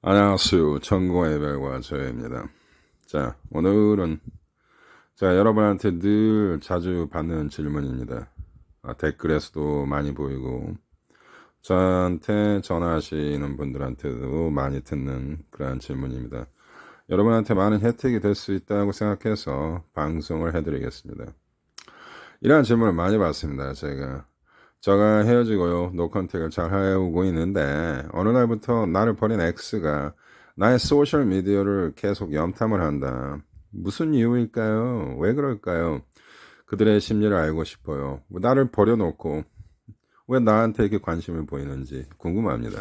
안녕하세요. 천공의 별과 저입니다. 자, 오늘은 여러분한테 늘 자주 받는 질문입니다. 댓글에서도 많이 보이고 저한테 전화하시는 분들한테도 많이 듣는 그러한 질문입니다. 여러분한테 많은 혜택이 될 수 있다고 생각해서 방송을 해드리겠습니다. 이러한 질문을 많이 받습니다. 제가 헤어지고요, 노컨택을 잘 해오고 있는데 어느 날부터 나를 버린 X가 나의 소셜 미디어를 계속 염탐을 한다. 무슨 이유일까요? 왜 그럴까요? 그들의 심리를 알고 싶어요. 나를 버려놓고 왜 나한테 이렇게 관심을 보이는지 궁금합니다.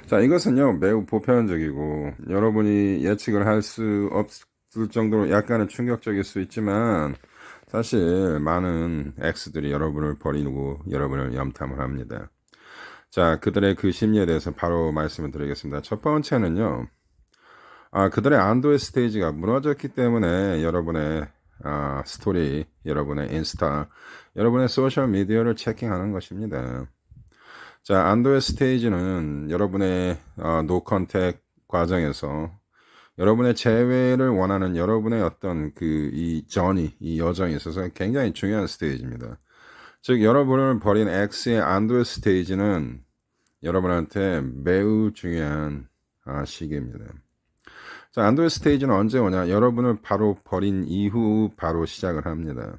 자, 이것은요 매우 보편적이고 여러분이 예측을 할 수 없을 정도로 약간은 충격적일 수 있지만, 사실 많은 X들이 여러분을 버리고 여러분을 염탐을 합니다. 자, 그들의 그 심리에 대해서 바로 말씀을 드리겠습니다. 첫 번째는요, 그들의 안도의 스테이지가 무너졌기 때문에 여러분의 스토리, 여러분의 인스타, 여러분의 소셜 미디어를 체킹하는 것입니다. 자, 안도의 스테이지는 여러분의 노 컨택 과정에서 여러분의 재회를 원하는 여러분의 어떤 이 여정에 있어서 굉장히 중요한 스테이지입니다. 즉, 여러분을 버린 X의 안도의 스테이지는 여러분한테 매우 중요한 시기입니다. 자, 안도의 스테이지는 언제 오냐? 여러분을 바로 버린 이후 바로 시작을 합니다.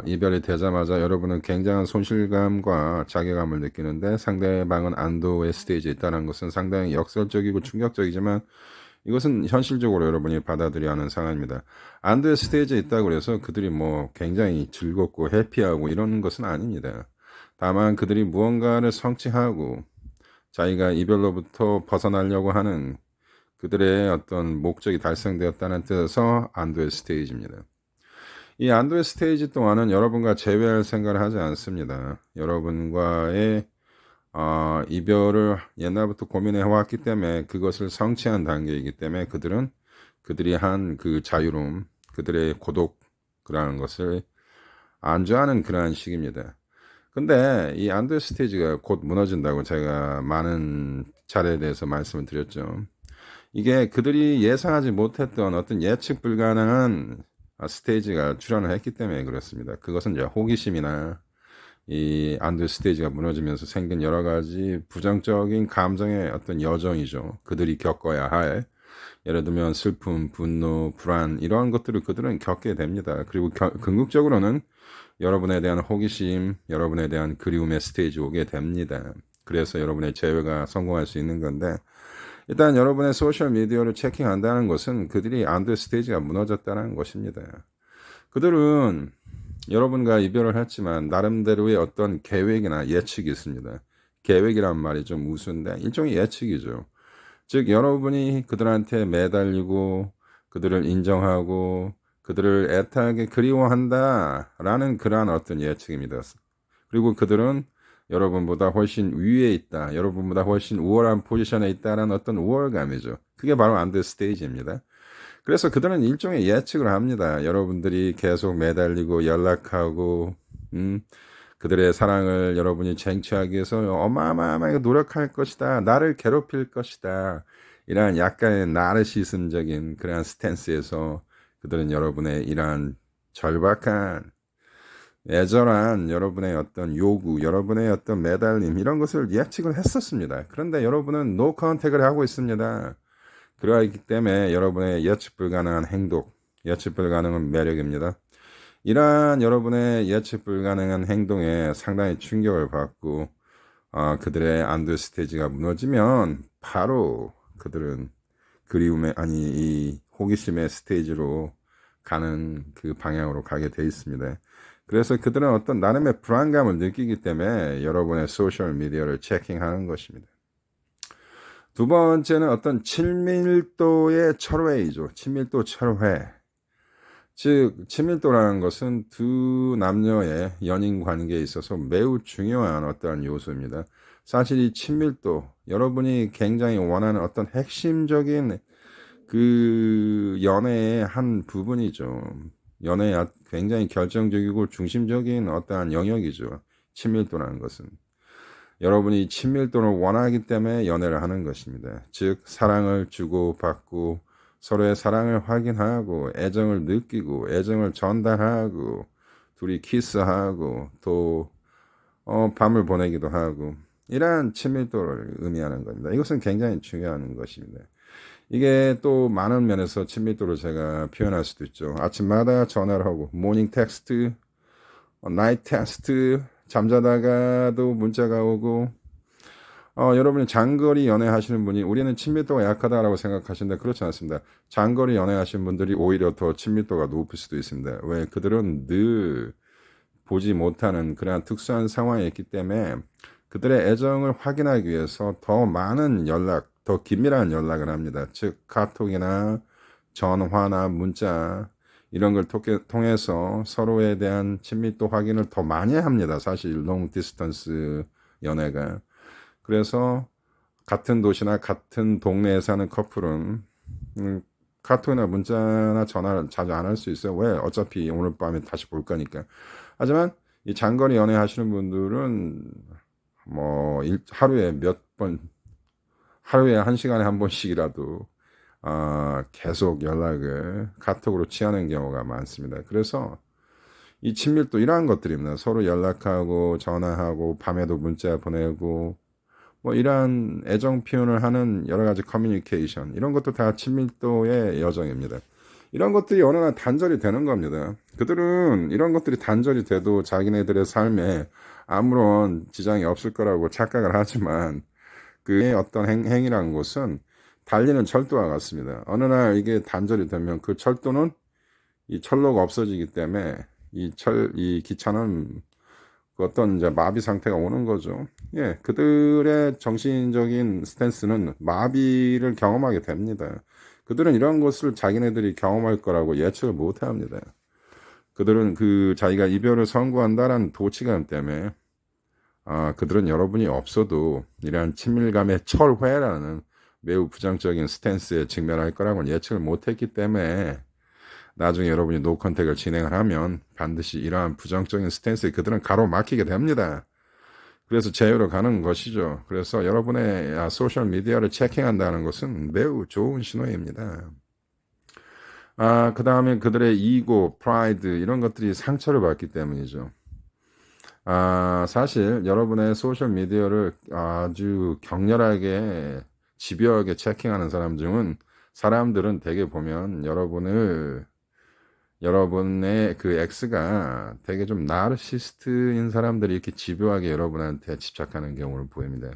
이별이 되자마자 여러분은 굉장한 손실감과 자괴감을 느끼는데, 상대방은 안도의 스테이지에 있다는 것은 상당히 역설적이고 충격적이지만 이것은 현실적으로 여러분이 받아들여야 하는 상황입니다. 안도의 스테이지에 있다고 해서 그들이 뭐 굉장히 즐겁고 해피하고 이런 것은 아닙니다. 다만 그들이 무언가를 성취하고 자기가 이별로부터 벗어나려고 하는 그들의 어떤 목적이 달성되었다는 뜻에서 안도의 스테이지입니다. 이 안도의 스테이지 동안은 여러분과 재회할 생각을 하지 않습니다. 여러분과의 이별을 옛날부터 고민해 왔기 때문에 그것을 성취한 단계이기 때문에 그들이 한 그 자유로움, 그들의 고독이라는 것을 안주하는 그러한 시기입니다. 근데 이 안도의 스테이지가 곧 무너진다고 제가 많은 차례에 대해서 말씀을 드렸죠. 이게 그들이 예상하지 못했던 어떤 예측 불가능한 스테이지가 출현을 했기 때문에 그렇습니다. 그것은 이제 호기심이나 이 안드 스테이지가 무너지면서 생긴 여러 가지 부정적인 감정의 어떤 여정이죠. 그들이 겪어야 할, 예를 들면 슬픔, 분노, 불안, 이러한 것들을 그들은 겪게 됩니다. 그리고 궁극적으로는 여러분에 대한 호기심, 여러분에 대한 그리움의 스테이지 오게 됩니다. 그래서 여러분의 재회가 성공할 수 있는 건데, 일단 여러분의 소셜 미디어를 체킹한다는 것은 그들이 안드 스테이지가 무너졌다는 것입니다. 그들은 여러분과 이별을 했지만 나름대로의 어떤 계획이나 예측이 있습니다. 계획이란 말이 좀 우스운데 일종의 예측이죠. 즉, 여러분이 그들한테 매달리고 그들을 인정하고 그들을 애타게 그리워한다라는 그러한 어떤 예측입니다. 그리고 그들은 여러분보다 훨씬 위에 있다, 여러분보다 훨씬 우월한 포지션에 있다는 어떤 우월감이죠. 그게 바로 안드 스테이지입니다. 그래서 그들은 일종의 예측을 합니다. 여러분들이 계속 매달리고 연락하고, 그들의 사랑을 여러분이 쟁취하기 위해서 어마어마하게 노력할 것이다, 나를 괴롭힐 것이다, 이러한 약간의 나르시즘적인 그러한 스탠스에서 그들은 여러분의 이러한 절박한 애절한 여러분의 어떤 요구, 여러분의 어떤 매달림, 이런 것을 예측을 했었습니다. 그런데 여러분은 노 컨택을 하고 있습니다. 그러하기 때문에 여러분의 예측 불가능한 행동, 예측 불가능한 매력입니다. 이러한 여러분의 예측 불가능한 행동에 상당히 충격을 받고 그들의 안도 스테이지가 무너지면 바로 그들은 그리움의, 이 호기심의 스테이지로 가는 그 방향으로 가게 돼 있습니다. 그래서 그들은 어떤 나름의 불안감을 느끼기 때문에 여러분의 소셜 미디어를 체킹하는 것입니다. 두 번째는 어떤 친밀도의 철회이죠. 친밀도 철회. 즉, 친밀도라는 것은 두 남녀의 연인 관계에 있어서 매우 중요한 어떠한 요소입니다. 사실 이 친밀도, 여러분이 굉장히 원하는 어떤 핵심적인 그 연애의 한 부분이죠. 연애의 굉장히 결정적이고 중심적인 어떠한 영역이죠. 친밀도라는 것은. 여러분이 친밀도를 원하기 때문에 연애를 하는 것입니다. 즉 사랑을 주고받고 서로의 사랑을 확인하고 애정을 느끼고 애정을 전달하고 둘이 키스하고 또 밤을 보내기도 하고 이러한 친밀도를 의미하는 겁니다. 이것은 굉장히 중요한 것입니다. 이게 또 많은 면에서 친밀도를 제가 표현할 수도 있죠. 아침마다 전화를 하고 모닝 텍스트, 나이트 텍스트, 잠자다가도 문자가 오고 여러분이 장거리 연애하시는 분이 우리는 친밀도가 약하다라고 생각하시는데 그렇지 않습니다. 장거리 연애하시는 분들이 오히려 더 친밀도가 높을 수도 있습니다. 왜? 그들은 늘 보지 못하는 그러한 특수한 상황이 있기 때문에 그들의 애정을 확인하기 위해서 더 많은 연락, 더 긴밀한 연락을 합니다. 즉 카톡이나 전화나 문자 이런 걸 통해서 서로에 대한 친밀도 확인을 더 많이 합니다. 사실 롱 디스턴스 연애가. 그래서 같은 도시나 같은 동네에 사는 커플은 카톡이나 문자나 전화를 자주 안 할 수 있어요. 왜? 어차피 오늘 밤에 다시 볼 거니까. 하지만 이 장거리 연애 하시는 분들은 뭐 하루에 몇 번, 하루에 1시간에 한 번씩이라도 계속 연락을 카톡으로 취하는 경우가 많습니다. 그래서 이 친밀도 이러한 것들입니다. 서로 연락하고 전화하고 밤에도 문자 보내고 뭐 이러한 애정 표현을 하는 여러 가지 커뮤니케이션 이런 것도 다 친밀도의 여정입니다. 이런 것들이 어느 날 단절이 되는 겁니다. 그들은 이런 것들이 단절이 돼도 자기네들의 삶에 아무런 지장이 없을 거라고 착각을 하지만 그의 어떤 행위라는 것은 달리는 철도와 같습니다. 어느 날 이게 단절이 되면 그 철도는 이 철로가 없어지기 때문에 이 기차는 그 어떤 이제 마비 상태가 오는 거죠. 예, 그들의 정신적인 스탠스는 마비를 경험하게 됩니다. 그들은 이런 것을 자기네들이 경험할 거라고 예측을 못 합니다. 그들은 자기가 이별을 선고한다라는 도취감 때문에 그들은 여러분이 없어도 이러한 친밀감의 철회라는 매우 부정적인 스탠스에 직면할 거라고는 예측을 못했기 때문에 나중에 여러분이 노컨택을 진행을 하면 반드시 이러한 부정적인 스탠스에 그들은 가로막히게 됩니다. 그래서 제휴로 가는 것이죠. 그래서 여러분의 소셜미디어를 체킹한다는 것은 매우 좋은 신호입니다. 그 다음에 그들의 이고, 프라이드 이런 것들이 상처를 받기 때문이죠. 사실 여러분의 소셜미디어를 아주 격렬하게 집요하게 체킹하는 사람 중은 사람들은 대개 보면 여러분의 그 X가 되게 좀 나르시스트인 사람들이 이렇게 집요하게 여러분한테 집착하는 경우를 보입니다.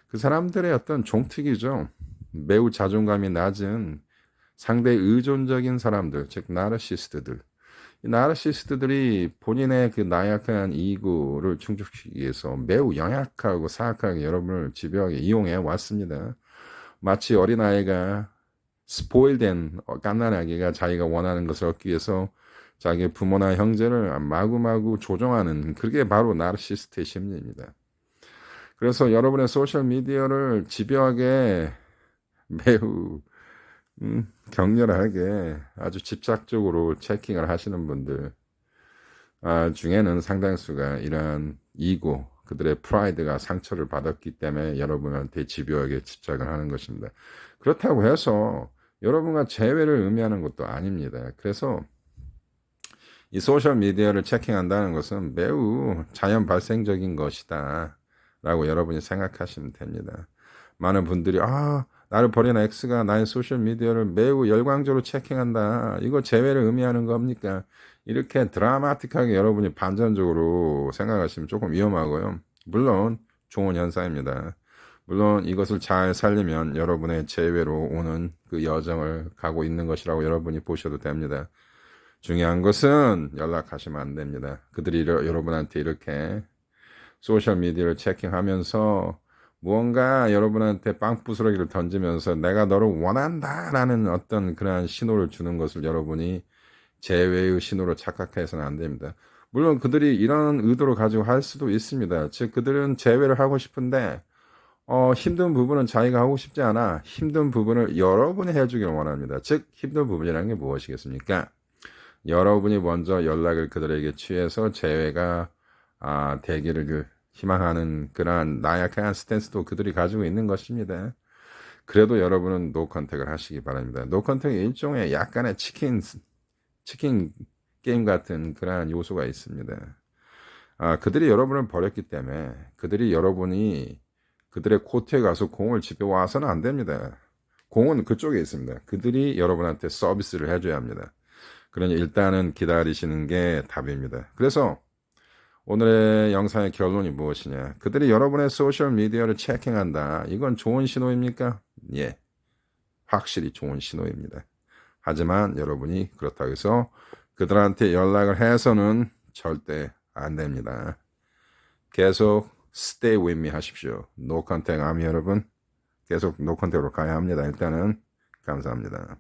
그 사람들의 어떤 종특이죠. 매우 자존감이 낮은 상대 의존적인 사람들, 즉 나르시스트들. 이 나르시스트들이 본인의 그 나약한 이고를 충족시키기 위해서 매우 영약하고 사악하게 여러분을 집요하게 이용해 왔습니다. 마치 어린아이가 스포일된 갓난아기가 자기가 원하는 것을 얻기 위해서 자기 부모나 형제를 마구마구 조종하는 그게 바로 나르시스트의 심리입니다. 그래서 여러분의 소셜미디어를 집요하게 매우 격렬하게 아주 집착적으로 체킹을 하시는 분들 중에는 상당수가 이러한 이고 그들의 프라이드가 상처를 받았기 때문에 여러분한테 집요하게 집착을 하는 것입니다. 그렇다고 해서 여러분과 재회를 의미하는 것도 아닙니다. 그래서 이 소셜미디어를 체킹한다는 것은 매우 자연 발생적인 것이다 라고 여러분이 생각하시면 됩니다. 많은 분들이 나를 버린 X가 나의 소셜미디어를 매우 열광적으로 체킹한다. 이거 재회를 의미하는 겁니까? 이렇게 드라마틱하게 여러분이 반전적으로 생각하시면 조금 위험하고요. 물론 좋은 현상입니다. 물론 이것을 잘 살리면 여러분의 재회로 오는 그 여정을 가고 있는 것이라고 여러분이 보셔도 됩니다. 중요한 것은 연락하시면 안 됩니다. 그들이 여러분한테 이렇게 소셜미디어를 체킹하면서 무언가 여러분한테 빵부스러기를 던지면서 내가 너를 원한다라는 어떤 그러한 신호를 주는 것을 여러분이 재회의 신호로 착각해서는 안 됩니다. 물론 그들이 이런 의도를 가지고 할 수도 있습니다. 즉 그들은 재회를 하고 싶은데 힘든 부분은 자기가 하고 싶지 않아 힘든 부분을 여러분이 해주길 원합니다. 즉 힘든 부분이라는 게 무엇이겠습니까? 여러분이 먼저 연락을 그들에게 취해서 재회가 되기를 희망하는 그러한 나약한 스탠스도 그들이 가지고 있는 것입니다. 그래도 여러분은 노 컨택을 하시기 바랍니다. 노 컨택이 일종의 약간의 치킨 게임 같은 그러한 요소가 있습니다. 그들이 여러분을 버렸기 때문에 여러분이 그들의 코트에 가서 공을 집에 와서는 안 됩니다. 공은 그쪽에 있습니다. 그들이 여러분한테 서비스를 해줘야 합니다. 그러니 일단은 기다리시는 게 답입니다. 그래서 오늘의 영상의 결론이 무엇이냐? 그들이 여러분의 소셜 미디어를 체킹한다. 이건 좋은 신호입니까? 예, 확실히 좋은 신호입니다. 하지만 여러분이 그렇다고 해서 그들한테 연락을 해서는 절대 안 됩니다. 계속 stay with me 하십시오. 노 컨택 아미 여러분. 계속 노 컨택으로 가야 합니다. 일단은 감사합니다.